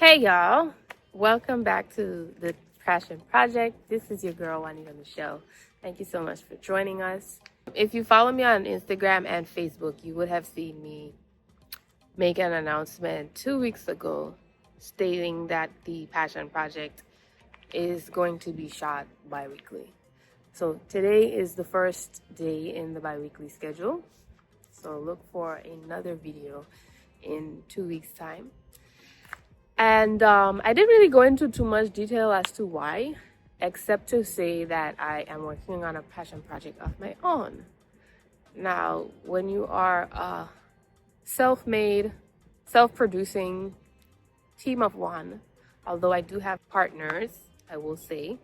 Hey y'all, welcome back to the Passion Project. This is your girl Juanita on the show. Thank you so much for joining us. If you follow me on Instagram and Facebook, you would have seen me make an announcement 2 weeks ago stating that the Passion Project is going to be shot bi-weekly. So today is the first day in the bi-weekly schedule. So look for another video in 2 weeks' time. And I didn't really go into too much detail as to why, except to say that I am working on a passion project of my own. Now, when you are a self-made, self-producing team of one, although I do have partners, I will say,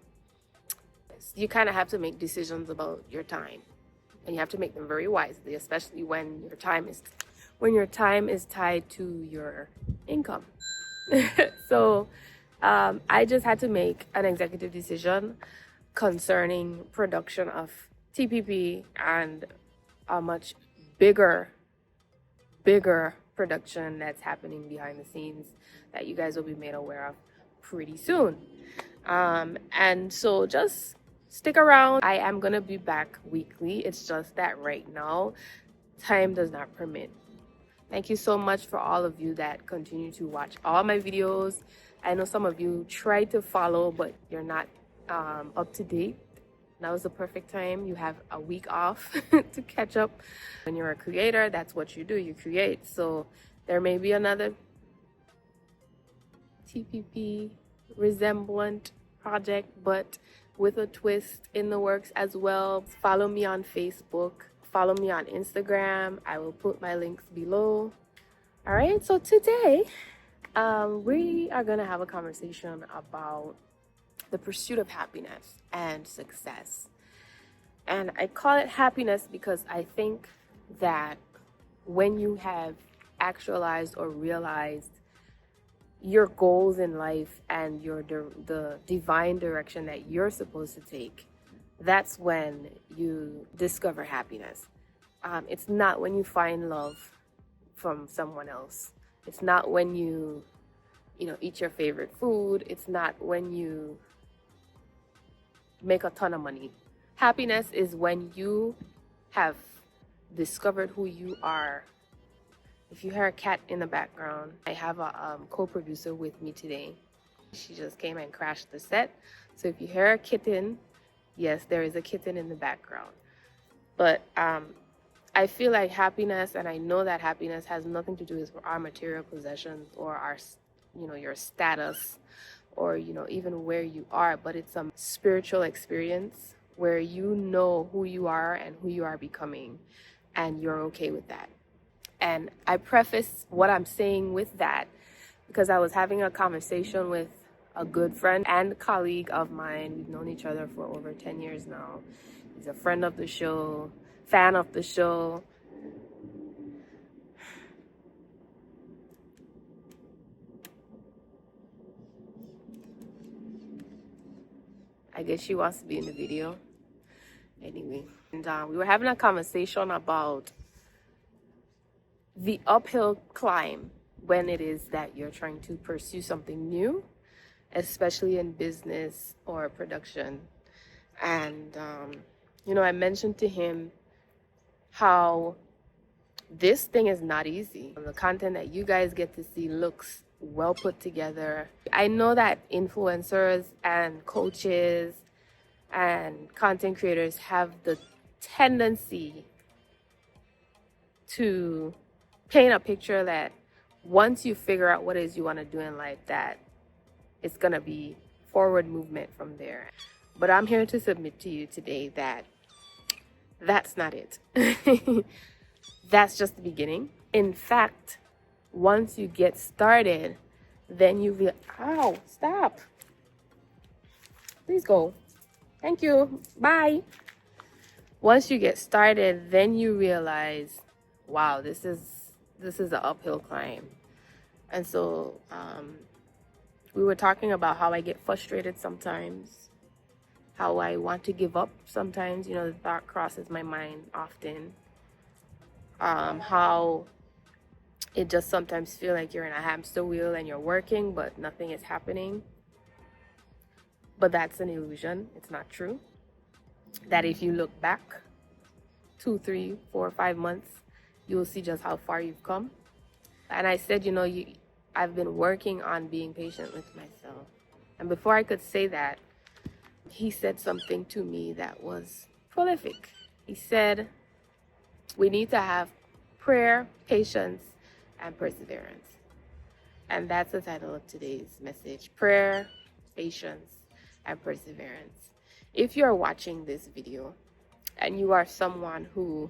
you kind of have to make decisions about your time. And you have to make them very wisely, especially when your time is tied to your income. So I just had to make an executive decision concerning production of TPP and a much bigger production that's happening behind the scenes that you guys will be made aware of pretty soon. And so just stick around. I am gonna be back weekly. It's just that right now time does not permit. Thank you so much for all of you that continue to watch all my videos. I know some of you try to follow, but you're not up to date. Now is the perfect time. You have a week off to catch up. When you're a creator, that's what you do. You create. So there may be another TPP resemblant project, but with a twist in the works as well. Follow me on Facebook. Follow me on Instagram. I will put my links below. All right, so today we are going to have a conversation about the pursuit of happiness and success. And I call it happiness because I think that when you have actualized or realized your goals in life and the divine direction that you're supposed to take, that's when you discover happiness. It's not when you find love from someone else. It's not when you eat your favorite food. It's not when you make a ton of money. Happiness is when you have discovered who you are. If you hear a cat in the background, I have a co-producer with me today. She just came and crashed the set. So if you hear a kitten, yes, there is a kitten in the background. But I feel like happiness, and I know that happiness has nothing to do with our material possessions or our, your status or, even where you are, but it's a spiritual experience where you know who you are and who you are becoming, and you're okay with that. And I preface what I'm saying with that because I was having a conversation with a good friend and colleague of mine. We've known each other for over 10 years now. He's a friend of the show, fan of the show. I guess she wants to be in the video. Anyway, and we were having a conversation about the uphill climb when it is that you're trying to pursue something new, especially in business or production. And I mentioned to him how this thing is not easy. The content that you guys get to see looks well put together. I know that influencers and coaches and content creators have the tendency to paint a picture that once you figure out what it is you want to do in life, that it's going to be forward movement from there. But I'm here to submit to you today that that's not it. That's just the beginning. In fact, once you get started, then you will, ow, stop. Please go. Thank you. Bye. Once you get started, then you realize, wow, this is an uphill climb. And so we were talking about how I get frustrated sometimes, how I want to give up sometimes. The thought crosses my mind often. How It just sometimes feels like you're in a hamster wheel and you're working, but nothing is happening. But that's an illusion. It's not true. That if you look back 2, 3, 4, 5 months, you'll see just how far you've come. And I said, I've been working on being patient with myself. And before I could say that, he said something to me that was prolific. He said, we need to have prayer, patience, and perseverance. And that's the title of today's message: prayer, patience, and perseverance. If you're watching this video and you are someone who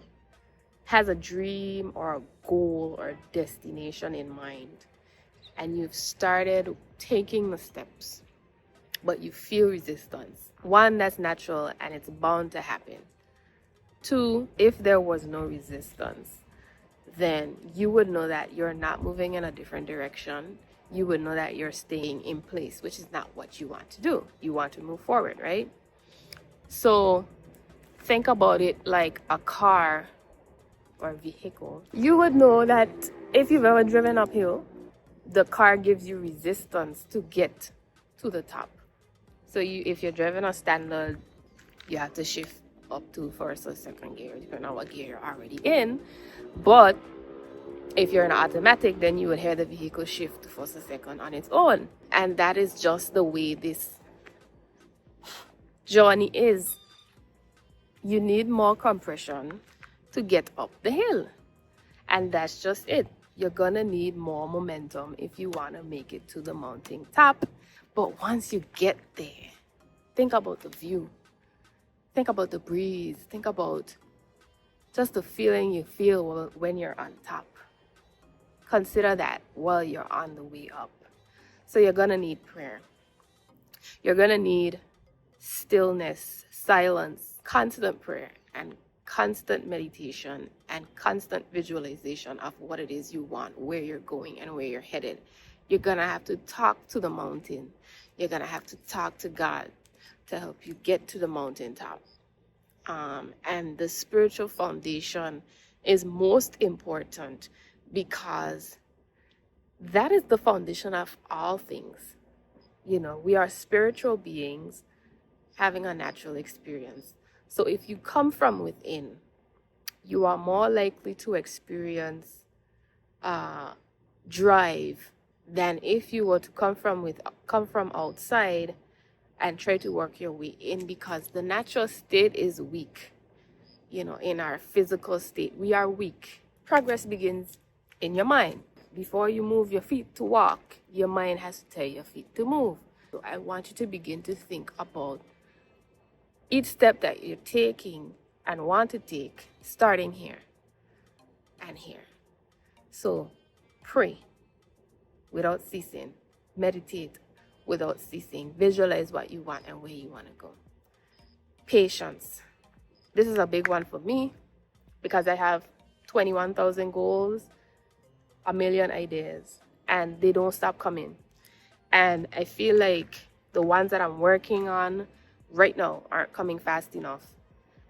has a dream or a goal or a destination in mind, and you've started taking the steps, but you feel resistance. 1, that's natural and it's bound to happen. 2, if there was no resistance, then you would know that you're not moving in a different direction. You would know that you're staying in place, which is not what you want to do. You want to move forward, right? So think about it like a car or vehicle. You would know that if you've ever driven uphill, the car gives you resistance to get to the top. So if you're driving a standard, you have to shift up to first or second gear, depending on what gear you're already in. But if you're in automatic, then you would hear the vehicle shift to first or second on its own. And that is just the way this journey is. You need more compression to get up the hill. And that's just it. You're gonna need more momentum if you want to make it to the mountain top. But once you get there, think about the view. Think about the breeze. Think about just the feeling you feel when you're on top. Consider that while you're on the way up. So you're gonna need prayer. You're gonna need stillness, silence, constant prayer, and constant meditation, and constant visualization of what it is you want, where you're going and where you're headed. You're gonna have to talk to the mountain. You're gonna have to talk to God to help you get to the mountaintop. And the spiritual foundation is most important, because that is the foundation of all things. We are spiritual beings having a natural experience. So if you come from within, you are more likely to experience drive than if you were to come from outside and try to work your way in, because the natural state is weak. In our physical state, we are weak. Progress begins in your mind. Before you move your feet to walk, your mind has to tell your feet to move. So I want you to begin to think about each step that you're taking and want to take, starting here and here. So pray without ceasing. Meditate without ceasing. Visualize what you want and where you want to go. Patience. This is a big one for me, because I have 21,000 goals, a million ideas, and they don't stop coming. And I feel like the ones that I'm working on right now aren't coming fast enough.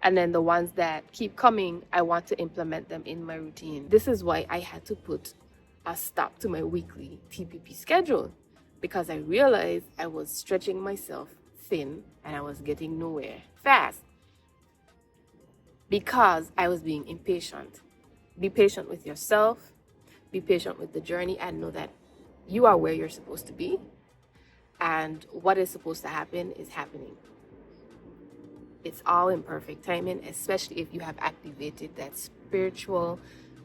And then the ones that keep coming, I want to implement them in my routine. This is why I had to put a stop to my weekly TPP schedule, because I realized I was stretching myself thin and I was getting nowhere fast, because I was being impatient. Be patient with yourself, be patient with the journey, and know that you are where you're supposed to be, and what is supposed to happen is happening. It's all in perfect timing, especially if you have activated that spiritual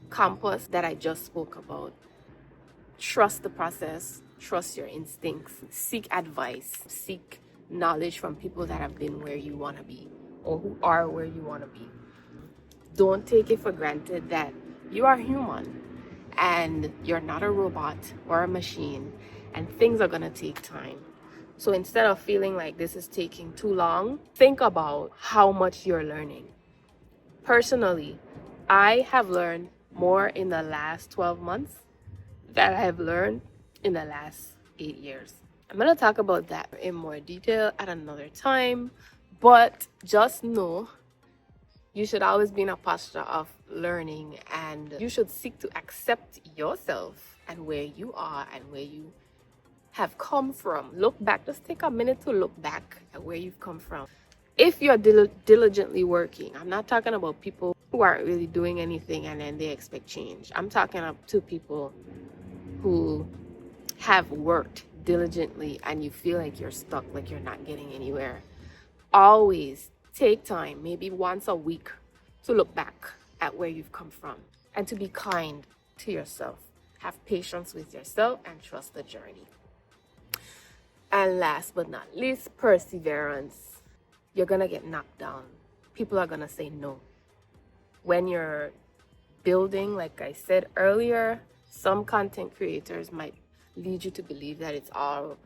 compass that I just spoke about. Trust the process, trust your instincts, seek advice, seek knowledge from people that have been where you want to be, or who are where you want to be. Don't take it for granted that you are human and you're not a robot or a machine, and things are going to take time. So instead of feeling like this is taking too long, think about how much you're learning. Personally, I have learned more in the last 12 months than I have learned in the last 8 years. I'm going to talk about that in more detail at another time, but just know you should always be in a posture of learning, and you should seek to accept yourself and where you are and where you have come from. Look back. Just take a minute to look back at where you've come from. If you're diligently working, I'm not talking about people who aren't really doing anything and then they expect change. I'm talking to people who have worked diligently and you feel like you're stuck, like you're not getting anywhere. Always take time, maybe once a week, to look back at where you've come from and to be kind to yourself. Have patience with yourself and trust the journey. And last but not least, perseverance. You're gonna get knocked down. People are gonna say no. When you're building, like I said earlier, some content creators might lead you to believe that it's all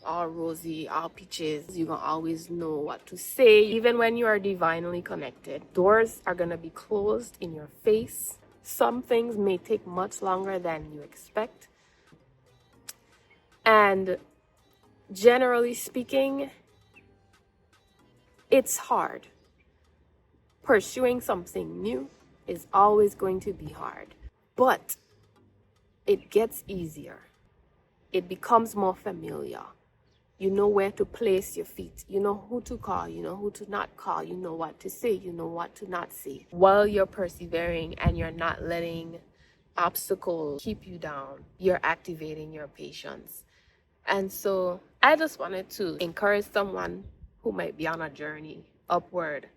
rosy, all peaches. You're gonna always know what to say. Even when you are divinely connected, doors are gonna be closed in your face. Some things may take much longer than you expect. And generally speaking, it's hard. Pursuing something new is always going to be hard, but it gets easier. It becomes more familiar. You know where to place your feet. You know who to call. You know who to not call. You know what to say. You know what to not say. While you're persevering and you're not letting obstacles keep you down, you're activating your patience. And so I just wanted to encourage someone who might be on a journey upward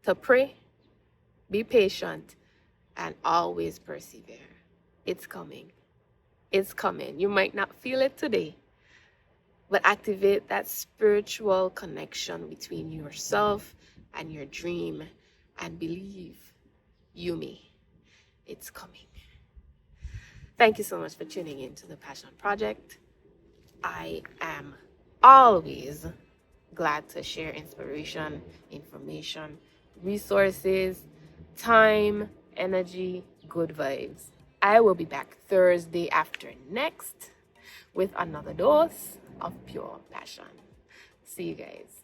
to pray, be patient, and always persevere. It's coming. It's coming. You might not feel it today, but activate that spiritual connection between yourself and your dream and believe you may. It's coming. Thank you so much for tuning in to the Passion Project. I am always glad to share inspiration, information, resources, time, energy, good vibes. I will be back Thursday after next with another dose of pure passion. See you guys.